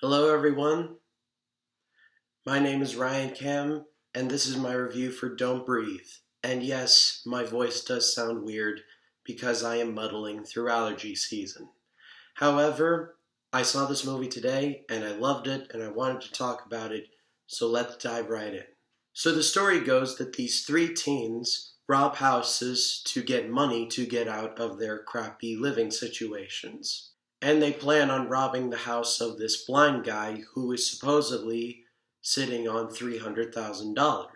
Hello everyone, my name is Ryan Cam, and this is my review for Don't Breathe. And yes, my voice does sound weird because I am muddling through allergy season. However, I saw this movie today and I loved it and I wanted to talk about it, so let's dive right in. So the story goes that these three teens rob houses to get money to get out of their crappy living situations. And they plan on robbing the house of this blind guy who is supposedly sitting on $300,000.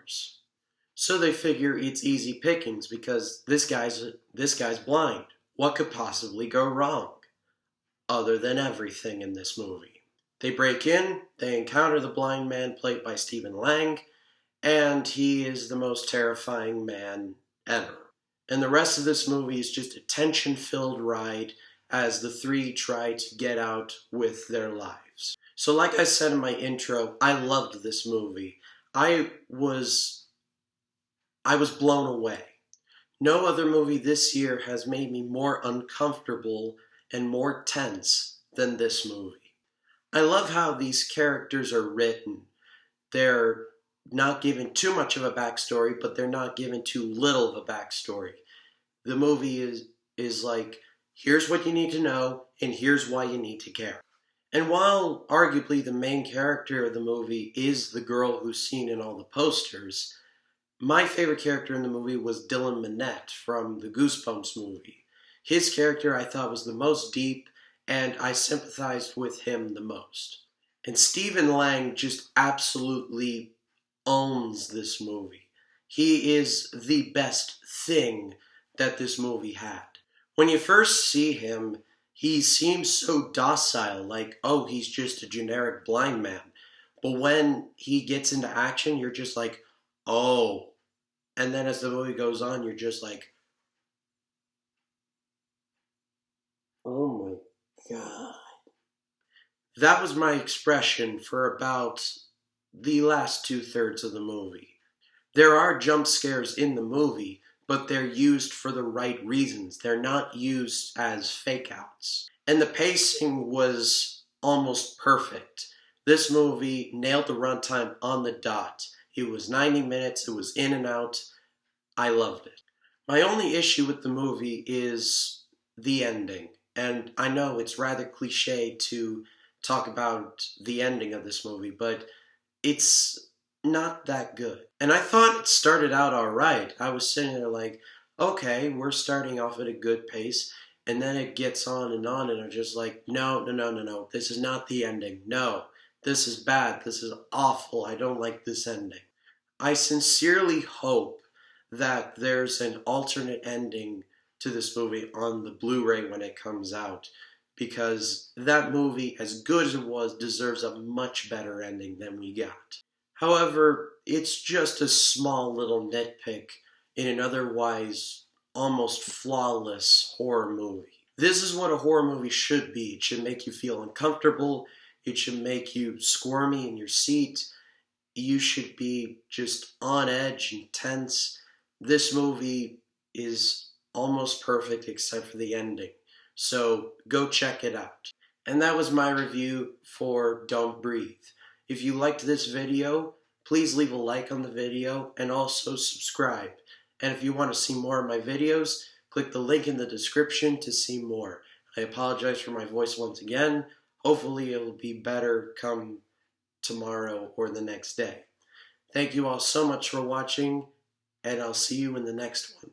So they figure it's easy pickings because this guy's blind. What could possibly go wrong? Other than everything in this movie. They break in, they encounter the blind man played by Stephen Lang, and he is the most terrifying man ever. And the rest of this movie is just a tension-filled ride as the three try to get out with their lives. So like I said in my intro, I loved this movie. I was blown away. No other movie this year has made me more uncomfortable and more tense than this movie. I love how these characters are written. They're not given too much of a backstory, but they're not given too little of a backstory. The movie is like, here's what you need to know, and here's why you need to care. And while arguably the main character of the movie is the girl who's seen in all the posters, my favorite character in the movie was Dylan Minnette from the Goosebumps movie. His character I thought was the most deep, and I sympathized with him the most. And Stephen Lang just absolutely owns this movie. He is the best thing that this movie had. When you first see him, he seems so docile, like, oh, he's just a generic blind man. But when he gets into action, you're just like, oh. And then as the movie goes on, you're just like, oh my god. That was my expression for about the last 2/3 of the movie. There are jump scares in the movie, but they're used for the right reasons. They're not used as fake outs. And the pacing was almost perfect. This movie nailed the runtime on the dot. It was 90 minutes, it was in and out. I loved it. My only issue with the movie is the ending. And I know it's rather cliche to talk about the ending of this movie, but it's not that good. And I thought it started out alright. I was sitting there like, okay, we're starting off at a good pace, and then it gets on, and I'm just like, no, this is not the ending. No, this is bad. This is awful. I don't like this ending. I sincerely hope that there's an alternate ending to this movie on the Blu-ray when it comes out, because that movie, as good as it was, deserves a much better ending than we got. However, it's just a small little nitpick in an otherwise almost flawless horror movie. This is what a horror movie should be. It should make you feel uncomfortable. It should make you squirmy in your seat. You should be just on edge and tense. This movie is almost perfect except for the ending. So go check it out. And that was my review for Don't Breathe. If you liked this video, please leave a like on the video and also subscribe. And if you want to see more of my videos, click the link in the description to see more. I apologize for my voice once again. Hopefully it'll be better come tomorrow or the next day. Thank you all so much for watching, and I'll see you in the next one.